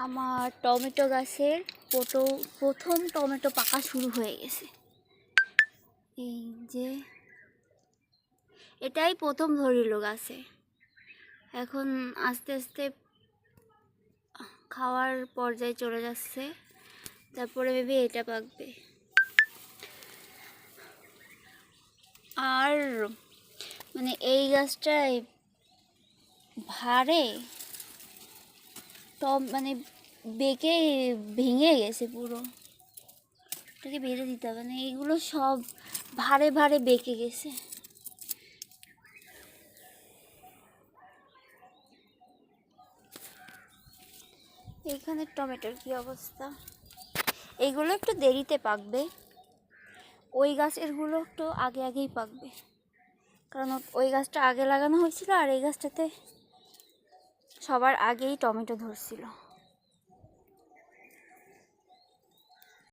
আমার টমেটো গাছের প্রথম টমেটো পাকা শুরু হয়ে গেছে। এই যে এটাই প্রথম ধরিল গাছে, এখন আস্তে আস্তে খাওয়ার পর্যায়ে চলে যাচ্ছে, তারপরে ভেবে এটা পাকবে। আর মানে এই গাছটায় ভারে মানে বেঁকে ভেঙে গেছে পুরো, এটাকে বেঁধে দিতে হবে। মানে এইগুলো সব ভারে ভারে বেঁকে গেছে। এইখানে টমেটোর কি অবস্থা। এইগুলো একটু দেরিতে পাকবে, ওই গাছেরগুলো একটু আগেই পাকবে, কারণ ওই গাছটা আগে লাগানো হয়েছিল আর এই গাছটাতে সবার আগেই টমেটো ধরছিল।